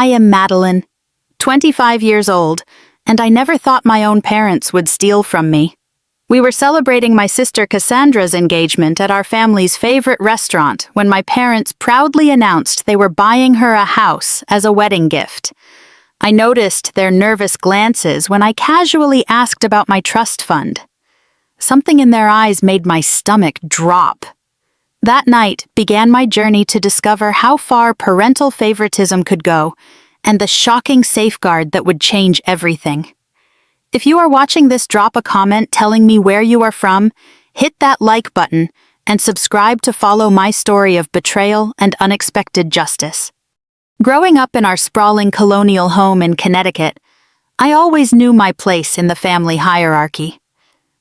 I am Madeline, 25 years old, and I never thought my own parents would steal from me. We were celebrating my sister Cassandra's engagement at our family's favorite restaurant when my parents proudly announced they were buying her a house as a wedding gift. I noticed their nervous glances when I casually asked about my trust fund. Something in their eyes made my stomach drop. That night began my journey to discover how far parental favoritism could go, and the shocking safeguard that would change everything. If you are watching this, drop a comment telling me where you are from, hit that like button, and subscribe to follow my story of betrayal and unexpected justice. Growing up in our sprawling colonial home in Connecticut, I always knew my place in the family hierarchy.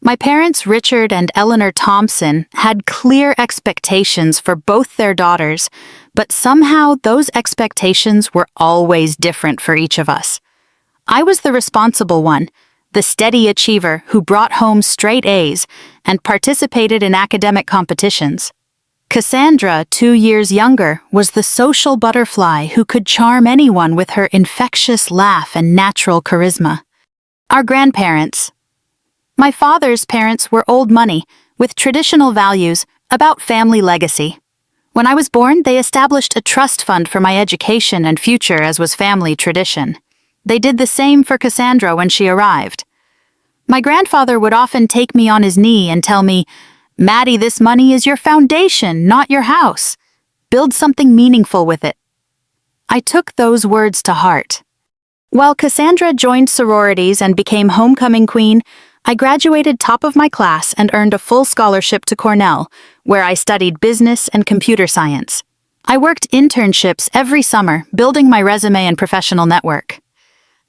My parents, Richard and Eleanor Thompson, had clear expectations for both their daughters, but somehow those expectations were always different for each of us. I was the responsible one, the steady achiever who brought home straight A's and participated in academic competitions. Cassandra, 2 years younger, was the social butterfly who could charm anyone with her infectious laugh and natural charisma. Our grandparents. My father's parents were old money, with traditional values, about family legacy. When I was born, they established a trust fund for my education and future, as was family tradition. They did the same for Cassandra when she arrived. My grandfather would often take me on his knee and tell me, "Maddie, this money is your foundation, not your house. Build something meaningful with it." I took those words to heart. While Cassandra joined sororities and became homecoming queen, I graduated top of my class and earned a full scholarship to Cornell, where I studied business and computer science. I worked internships every summer, building my resume and professional network.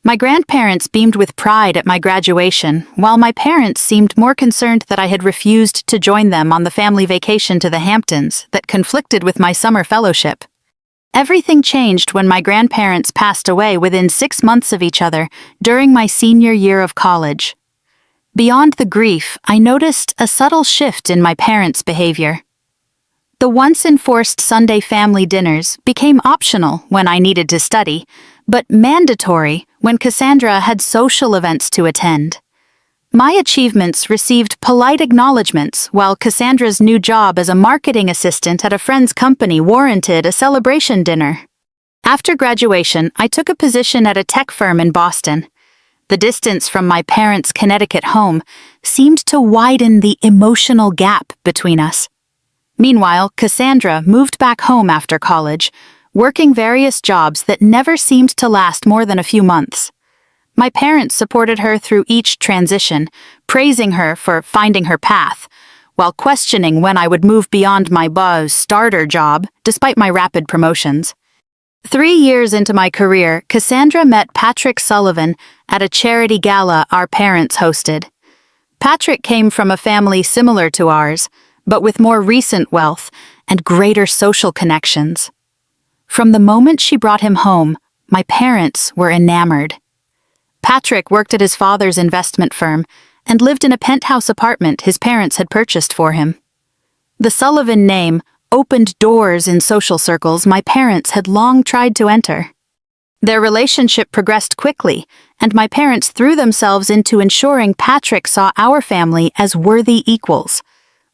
My grandparents beamed with pride at my graduation, while my parents seemed more concerned that I had refused to join them on the family vacation to the Hamptons that conflicted with my summer fellowship. Everything changed when my grandparents passed away within 6 months of each other during my senior year of college. Beyond the grief, I noticed a subtle shift in my parents' behavior. The once enforced Sunday family dinners became optional when I needed to study, but mandatory when Cassandra had social events to attend. My achievements received polite acknowledgments, while Cassandra's new job as a marketing assistant at a friend's company warranted a celebration dinner. After graduation, I took a position at a tech firm in Boston. The distance from my parents' Connecticut home seemed to widen the emotional gap between us. Meanwhile, Cassandra moved back home after college, working various jobs that never seemed to last more than a few months. My parents supported her through each transition, praising her for finding her path, while questioning when I would move beyond my starter job, despite my rapid promotions. 3 years into my career, Cassandra met Patrick Sullivan at a charity gala our parents hosted. Patrick came from a family similar to ours, but with more recent wealth and greater social connections. From the moment she brought him home, my parents were enamored. Patrick worked at his father's investment firm and lived in a penthouse apartment his parents had purchased for him. The Sullivan name opened doors in social circles my parents had long tried to enter. Their relationship progressed quickly, and my parents threw themselves into ensuring Patrick saw our family as worthy equals.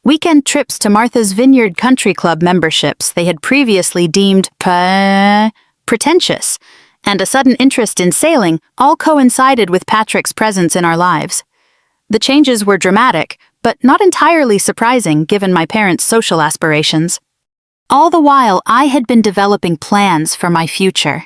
Weekend trips to Martha's Vineyard Country Club memberships they had previously deemed pretentious, and a sudden interest in sailing all coincided with Patrick's presence in our lives. The changes were dramatic, but not entirely surprising given my parents' social aspirations. All the while, I had been developing plans for my future.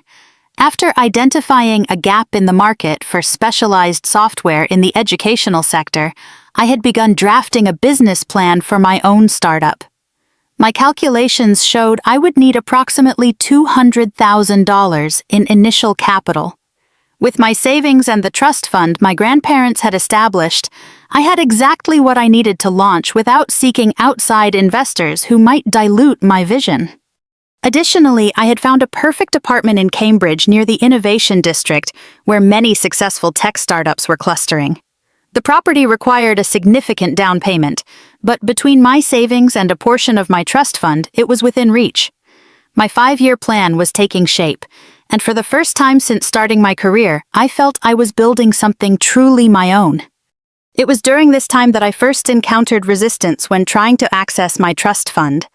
After identifying a gap in the market for specialized software in the educational sector, I had begun drafting a business plan for my own startup. My calculations showed I would need approximately $200,000 in initial capital. With my savings and the trust fund my grandparents had established, I had exactly what I needed to launch without seeking outside investors who might dilute my vision. Additionally, I had found a perfect apartment in Cambridge near the Innovation District, where many successful tech startups were clustering. The property required a significant down payment, but between my savings and a portion of my trust fund, it was within reach. My 5-year plan was taking shape, and for the first time since starting my career, I felt I was building something truly my own. It was during this time that I first encountered resistance when trying to access my trust fund.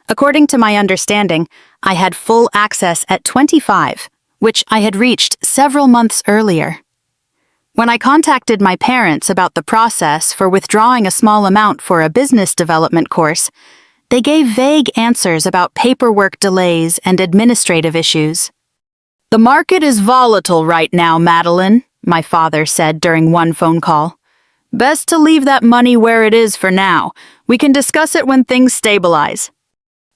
According to my understanding, I had full access at 25, which I had reached several months earlier. When I contacted my parents about the process for withdrawing a small amount for a business development course, they gave vague answers about paperwork delays and administrative issues. "The market is volatile right now, Madeline," my father said during one phone call. "Best to leave that money where it is for now. We can discuss it when things stabilize."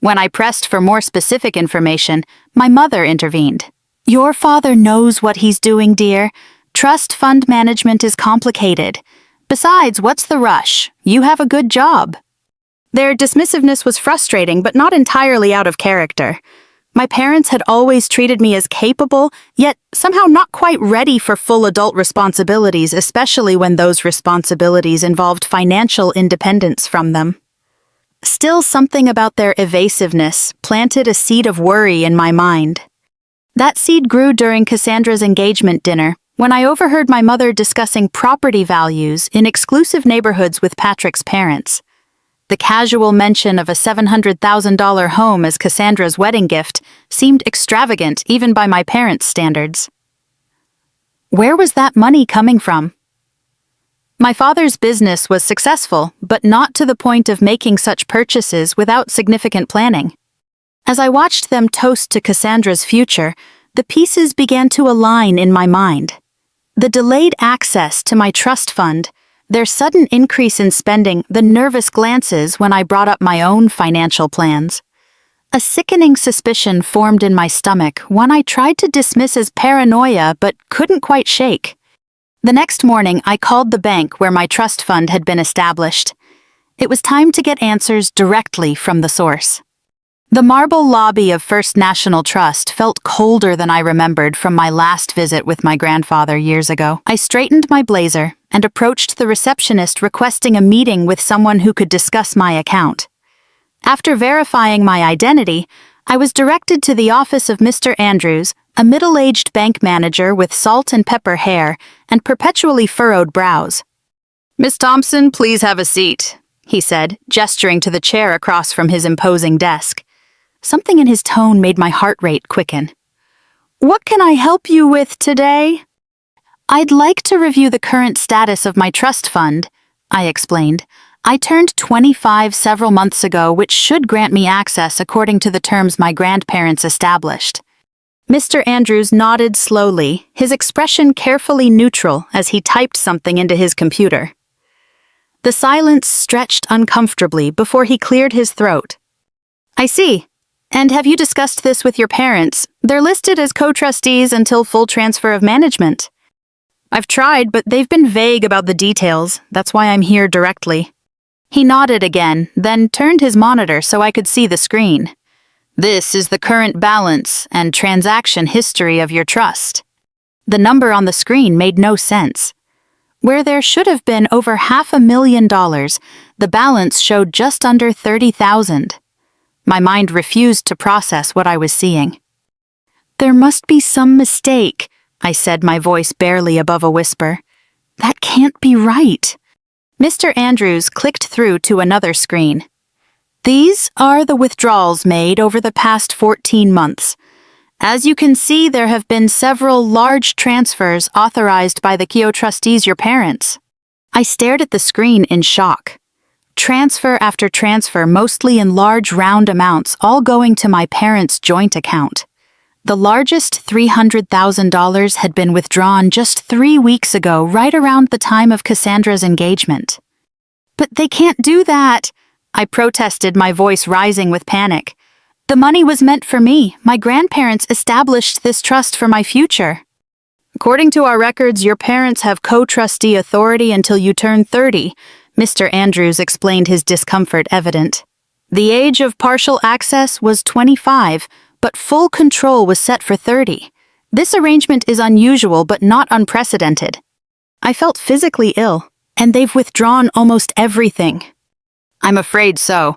When I pressed for more specific information, my mother intervened. "Your father knows what he's doing, dear. Trust fund management is complicated. Besides, what's the rush? You have a good job." Their dismissiveness was frustrating, but not entirely out of character. My parents had always treated me as capable, yet somehow not quite ready for full adult responsibilities, especially when those responsibilities involved financial independence from them. Still, something about their evasiveness planted a seed of worry in my mind. That seed grew during Cassandra's engagement dinner, when I overheard my mother discussing property values in exclusive neighborhoods with Patrick's parents. The casual mention of a $700,000 home as Cassandra's wedding gift seemed extravagant even by my parents' standards. Where was that money coming from? My father's business was successful, but not to the point of making such purchases without significant planning. As I watched them toast to Cassandra's future, the pieces began to align in my mind. The delayed access to my trust fund, their sudden increase in spending, the nervous glances when I brought up my own financial plans. A sickening suspicion formed in my stomach, one I tried to dismiss as paranoia but couldn't quite shake. The next morning, I called the bank where my trust fund had been established. It was time to get answers directly from the source. The marble lobby of First National Trust felt colder than I remembered from my last visit with my grandfather years ago. I straightened my blazer and approached the receptionist requesting a meeting with someone who could discuss my account. After verifying my identity, I was directed to the office of Mr. Andrews, a middle-aged bank manager with salt and pepper hair and perpetually furrowed brows. "Miss Thompson, please have a seat," he said, gesturing to the chair across from his imposing desk. Something in his tone made my heart rate quicken. "What can I help you with today?" "I'd like to review the current status of my trust fund," I explained. "I turned 25 several months ago, which should grant me access according to the terms my grandparents established." Mr. Andrews nodded slowly, his expression carefully neutral as he typed something into his computer. The silence stretched uncomfortably before he cleared his throat. "I see. And have you discussed this with your parents? They're listed as co-trustees until full transfer of management." "I've tried, but they've been vague about the details. That's why I'm here directly." He nodded again, then turned his monitor so I could see the screen. "This is the current balance and transaction history of your trust." The number on the screen made no sense. Where there should have been over $500,000, the balance showed just under $30,000. My mind refused to process what I was seeing. "There must be some mistake," I said, my voice barely above a whisper. "That can't be right." Mr. Andrews clicked through to another screen. "These are the withdrawals made over the past 14 months. As you can see, there have been several large transfers authorized by the Kyo trustees, your parents." I stared at the screen in shock. Transfer after transfer, mostly in large round amounts, all going to my parents' joint account. The largest $300,000 had been withdrawn just 3 weeks ago, right around the time of Cassandra's engagement. "But they can't do that," I protested, my voice rising with panic. "The money was meant for me. My grandparents established this trust for my future." "According to our records, your parents have co-trustee authority until you turn 30, Mr. Andrews explained, his discomfort evident. The age of partial access was 25, but full control was set for 30. This arrangement is unusual but not unprecedented. I felt physically ill, and they've withdrawn almost everything. "I'm afraid so.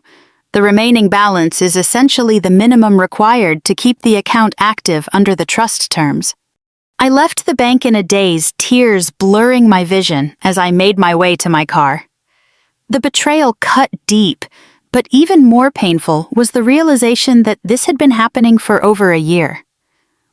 The remaining balance is essentially the minimum required to keep the account active under the trust terms. I left the bank in a daze, tears blurring my vision as I made my way to my car. The betrayal cut deep, but even more painful was the realization that this had been happening for over a year.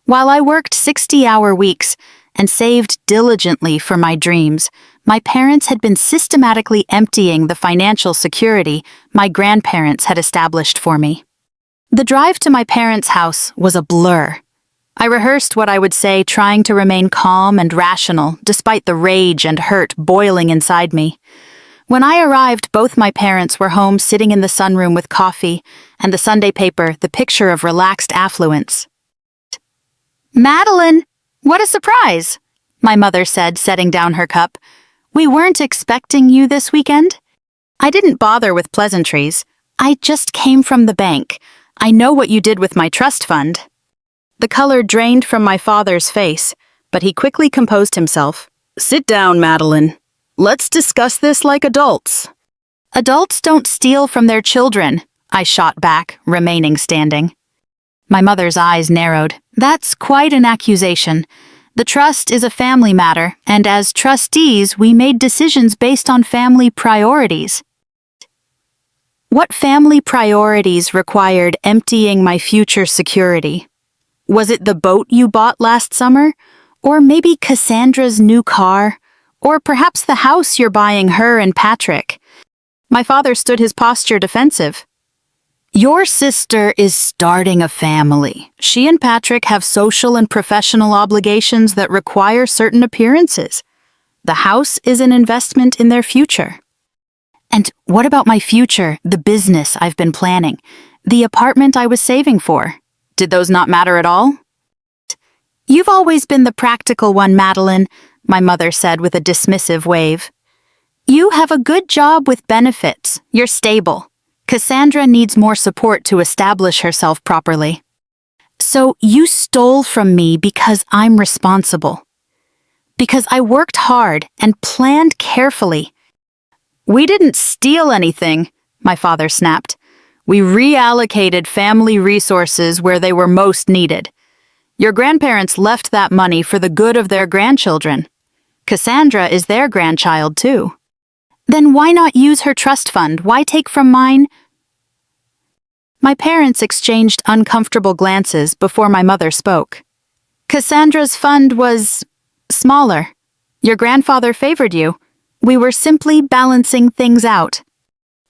While I worked 60-hour weeks and saved diligently for my dreams, my parents had been systematically emptying the financial security my grandparents had established for me. The drive to my parents' house was a blur. I rehearsed what I would say, trying to remain calm and rational despite the rage and hurt boiling inside me. When I arrived, both my parents were home sitting in the sunroom with coffee and the Sunday paper, the picture of relaxed affluence. "Madeline, what a surprise," my mother said, setting down her cup. "We weren't expecting you this weekend." I didn't bother with pleasantries. "I just came from the bank. I know what you did with my trust fund." The color drained from my father's face, but he quickly composed himself. "Sit down, Madeline. Let's discuss this like adults." "Adults don't steal from their children," I shot back, remaining standing. My mother's eyes narrowed. "That's quite an accusation. The trust is a family matter, and as trustees, we made decisions based on family priorities." What family priorities required emptying my future security? Was it the boat you bought last summer? Or maybe Cassandra's new car? Or perhaps the house you're buying her and Patrick? My father stood his posture defensive. "Your sister is starting a family. She and Patrick have social and professional obligations that require certain appearances. The house is an investment in their future." "And what about my future, the business I've been planning, the apartment I was saving for? Did those not matter at all?" "You've always been the practical one, Madeline," my mother said with a dismissive wave. "You have a good job with benefits. You're stable. Cassandra needs more support to establish herself properly. So you stole from me because I'm responsible. Because I worked hard and planned carefully." "We didn't steal anything," my father snapped. "We reallocated family resources where they were most needed. Your grandparents left that money for the good of their grandchildren. Cassandra is their grandchild, too. Then why not use her trust fund? Why take from mine?" My parents exchanged uncomfortable glances before my mother spoke. "Cassandra's fund was smaller. Your grandfather favored you. We were simply balancing things out."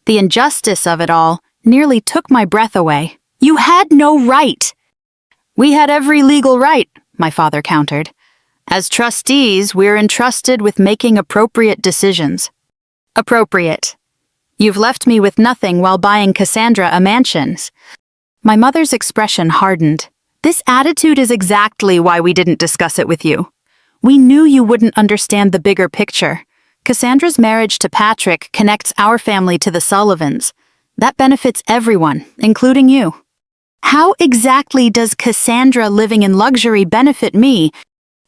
The injustice of it all nearly took my breath away. "You had no right." "We had every legal right," my father countered. "As trustees, we're entrusted with making appropriate decisions." "Appropriate. You've left me with nothing while buying Cassandra a mansion." My mother's expression hardened. "This attitude is exactly why we didn't discuss it with you. We knew you wouldn't understand the bigger picture. Cassandra's marriage to Patrick connects our family to the Sullivans. That benefits everyone, including you. How exactly does Cassandra living in luxury benefit me?"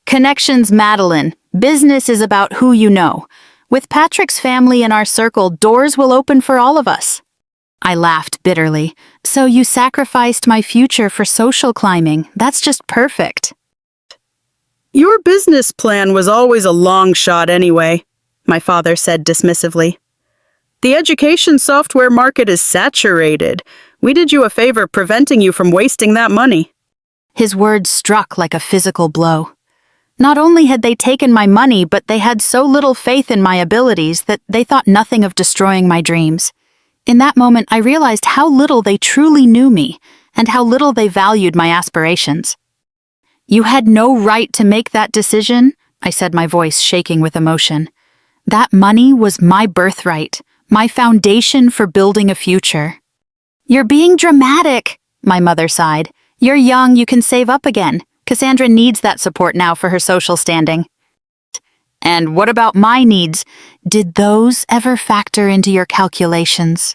"Connections, Madeline. Business is about who you know. With Patrick's family in our circle, doors will open for all of us." I laughed bitterly. "So you sacrificed my future for social climbing. That's just perfect." "Your business plan was always a long shot anyway," my father said dismissively. "The education software market is saturated. We did you a favor preventing you from wasting that money." His words struck like a physical blow. Not only had they taken my money, but they had so little faith in my abilities that they thought nothing of destroying my dreams. In that moment, I realized how little they truly knew me, and how little they valued my aspirations. "You had no right to make that decision," I said, my voice shaking with emotion. "That money was my birthright, my foundation for building a future." "You're being dramatic," my mother sighed. "You're young, you can save up again. Cassandra needs that support now for her social standing." "And what about my needs? Did those ever factor into your calculations?"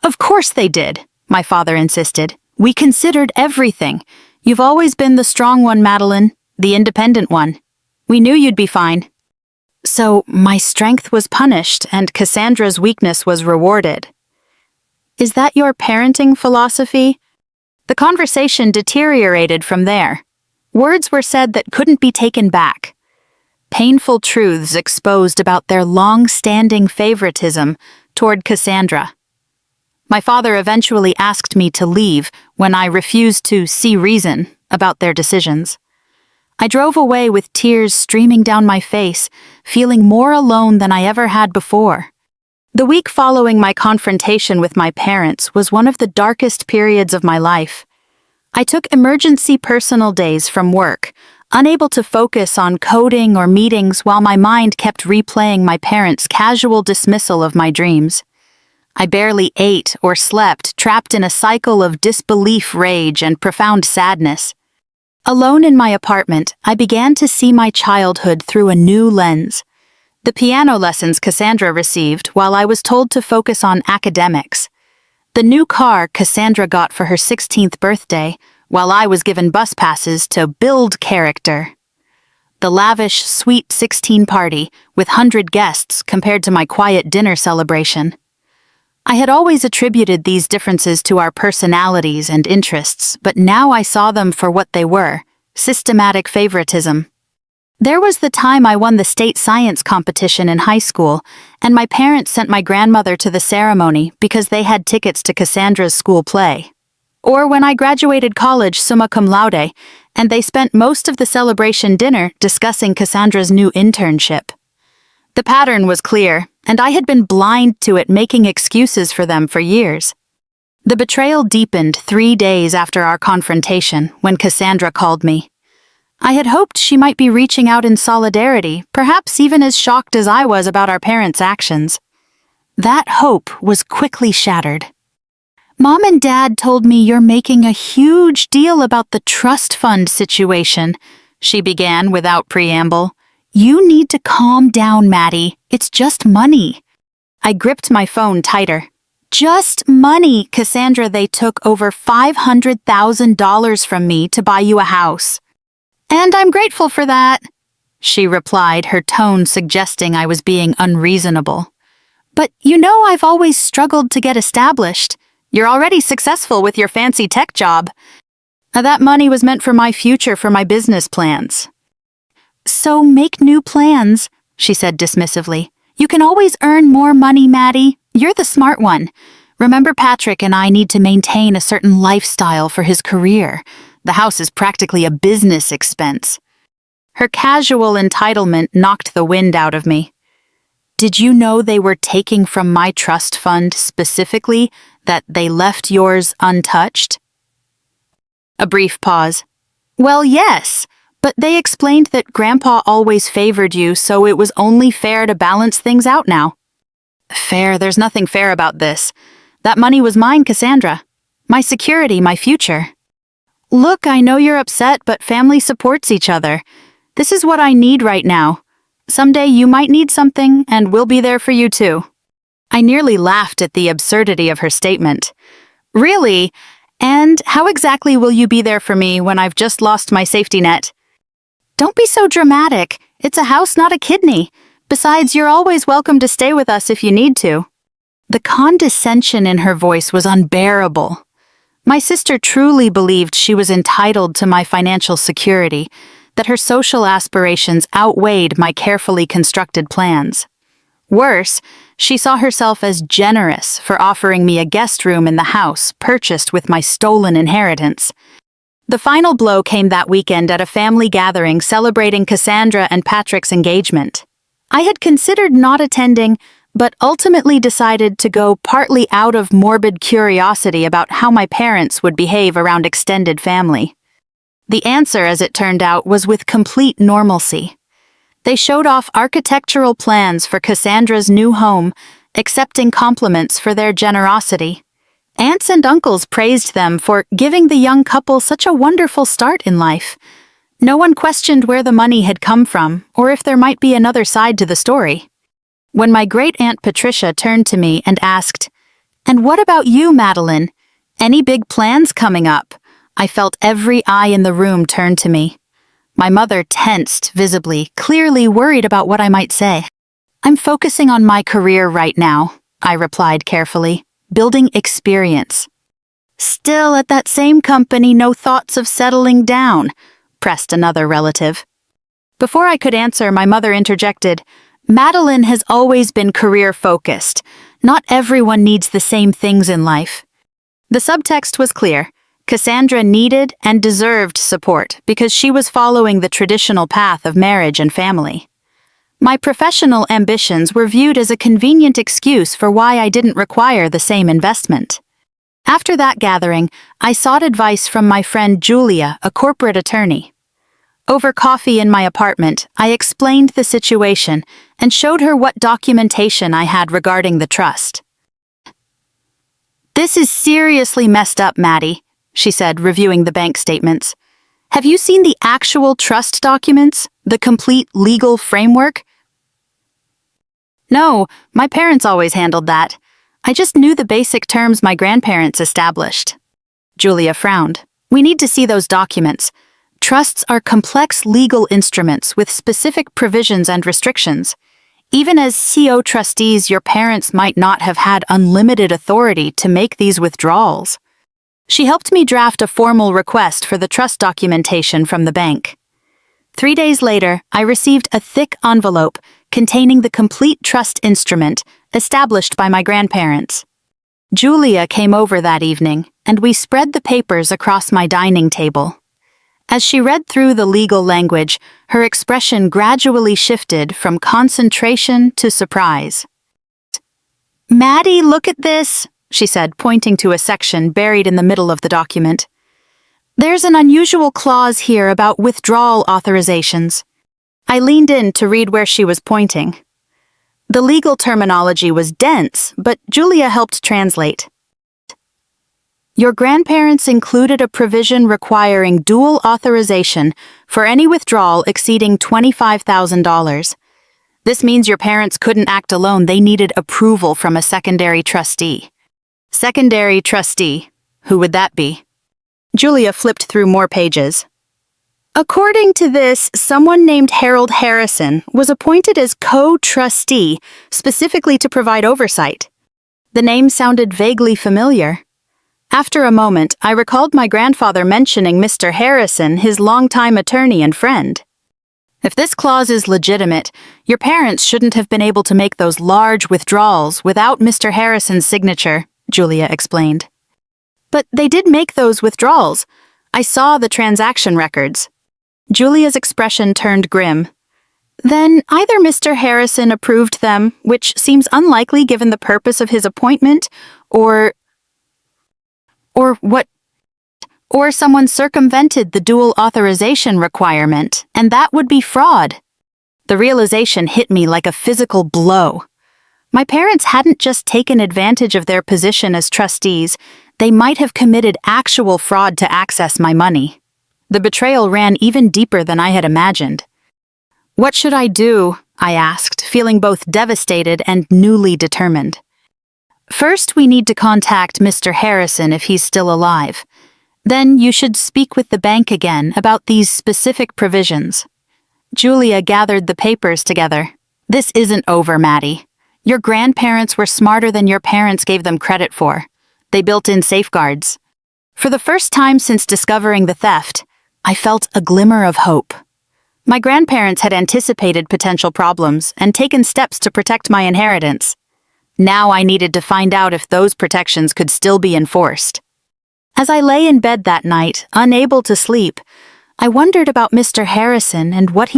"Of course they did," my father insisted. "We considered everything. You've always been the strong one, Madeline, the independent one. We knew you'd be fine." "So my strength was punished and Cassandra's weakness was rewarded." Is that your parenting philosophy? The conversation deteriorated from there. Words were said that couldn't be taken back. Painful truths exposed about their long-standing favoritism toward Cassandra. My father eventually asked me to leave when I refused to see reason about their decisions. I drove away with tears streaming down my face, feeling more alone than I ever had before. The week following my confrontation with my parents was one of the darkest periods of my life. I took emergency personal days from work, unable to focus on coding or meetings while my mind kept replaying my parents' casual dismissal of my dreams. I barely ate or slept, trapped in a cycle of disbelief, rage, and profound sadness. Alone in my apartment, I began to see my childhood through a new lens. The piano lessons Cassandra received while I was told to focus on academics. The new car Cassandra got for her 16th birthday while I was given bus passes to build character. The lavish, sweet 16 party with 100 guests compared to my quiet dinner celebration. I had always attributed these differences to our personalities and interests, but now I saw them for what they were: systematic favoritism. There was the time I won the state science competition in high school, and my parents sent my grandmother to the ceremony because they had tickets to Cassandra's school play. Or when I graduated college summa cum laude, and they spent most of the celebration dinner discussing Cassandra's new internship. The pattern was clear, and I had been blind to it, making excuses for them for years. The betrayal deepened 3 days after our confrontation when Cassandra called me. I had hoped she might be reaching out in solidarity, perhaps even as shocked as I was about our parents' actions. That hope was quickly shattered. "Mom and Dad told me you're making a huge deal about the trust fund situation," she began without preamble. "You need to calm down, Maddie. It's just money." I gripped my phone tighter. "Just money, Cassandra. They took over $500,000 from me to buy you a house." "And I'm grateful for that," she replied, her tone suggesting I was being unreasonable. "But you know I've always struggled to get established. You're already successful with your fancy tech job. That money was meant for my future, for my business plans." "So make new plans," she said dismissively. "You can always earn more money, Maddie. You're the smart one. Remember, Patrick and I need to maintain a certain lifestyle for his career. The house is practically a business expense." Her casual entitlement knocked the wind out of me. "Did you know they were taking from my trust fund specifically, that they left yours untouched?" A brief pause. "Well, yes, but they explained that Grandpa always favored you, so it was only fair to balance things out now." "Fair? There's nothing fair about this. That money was mine, Cassandra. My security, my future." "Look, I know you're upset, but family supports each other. This is what I need right now. Someday you might need something, and we'll be there for you too." I nearly laughed at the absurdity of her statement. "Really? And how exactly will you be there for me when I've just lost my safety net?" "Don't be so dramatic. It's a house, not a kidney. Besides, you're always welcome to stay with us if you need to." The condescension in her voice was unbearable. My sister truly believed she was entitled to my financial security, that her social aspirations outweighed my carefully constructed plans. Worse, she saw herself as generous for offering me a guest room in the house purchased with my stolen inheritance. The final blow came that weekend at a family gathering celebrating Cassandra and Patrick's engagement. I had considered not attending, but ultimately decided to go partly out of morbid curiosity about how my parents would behave around extended family. The answer, as it turned out, was with complete normalcy. They showed off architectural plans for Cassandra's new home, accepting compliments for their generosity. Aunts and uncles praised them for giving the young couple such a wonderful start in life. No one questioned where the money had come from, or if there might be another side to the story. When my great-aunt Patricia turned to me and asked, "And what about you, Madeline? Any big plans coming up?" I felt every eye in the room turn to me. My mother tensed visibly, clearly worried about what I might say. "I'm focusing on my career right now," I replied carefully. building experience. Still at that same company, no thoughts of settling down, pressed another relative. Before I could answer, my mother interjected, Madeline has always been career-focused. Not everyone needs the same things in life. The subtext was clear. Cassandra needed and deserved support because she was following the traditional path of marriage and family. My professional ambitions were viewed as a convenient excuse for why I didn't require the same investment. After that gathering, I sought advice from my friend Julia, a corporate attorney. Over coffee in my apartment, I explained the situation and showed her what documentation I had regarding the trust. "This is seriously messed up, Maddie," she said, reviewing the bank statements. "Have you seen the actual trust documents? The complete legal framework?" "No, my parents always handled that. I just knew the basic terms my grandparents established." Julia frowned. "We need to see those documents. Trusts are complex legal instruments with specific provisions and restrictions. Even as CO trustees, your parents might not have had unlimited authority to make these withdrawals." She helped me draft a formal request for the trust documentation from the bank. 3 days later, I received a thick envelope containing the complete trust instrument established by my grandparents. Julia came over that evening, and we spread the papers across my dining table. As she read through the legal language, her expression gradually shifted from concentration to surprise. "Maddie, look at this," she said, pointing to a section buried in the middle of the document. "There's an unusual clause here about withdrawal authorizations." I leaned in to read where she was pointing. The legal terminology was dense, but Julia helped translate. "Your grandparents included a provision requiring dual authorization for any withdrawal exceeding $25,000. This means your parents couldn't act alone, they needed approval from a secondary trustee." Secondary trustee? Who would that be? Julia flipped through more pages. "According to this, someone named Harold Harrison was appointed as co-trustee specifically to provide oversight." The name sounded vaguely familiar. After a moment, I recalled my grandfather mentioning Mr. Harrison, his longtime attorney and friend. "If this clause is legitimate, your parents shouldn't have been able to make those large withdrawals without Mr. Harrison's signature," Julia explained. "But they did make those withdrawals. I saw the transaction records." Julia's expression turned grim. "Then either Mr. Harrison approved them, which seems unlikely given the purpose of his appointment, or someone circumvented the dual authorization requirement, and that would be fraud." The realization hit me like a physical blow. My parents hadn't just taken advantage of their position as trustees, they might have committed actual fraud to access my money. The betrayal ran even deeper than I had imagined. "What should I do?" I asked, feeling both devastated and newly determined. "First, we need to contact Mr. Harrison if he's still alive. Then you should speak with the bank again about these specific provisions." Julia gathered the papers together. "This isn't over, Maddie. Your grandparents were smarter than your parents gave them credit for. They built in safeguards." For the first time since discovering the theft, I felt a glimmer of hope. My grandparents had anticipated potential problems and taken steps to protect my inheritance. Now I needed to find out if those protections could still be enforced. As I lay in bed that night, unable to sleep, I wondered about Mr. Harrison and what he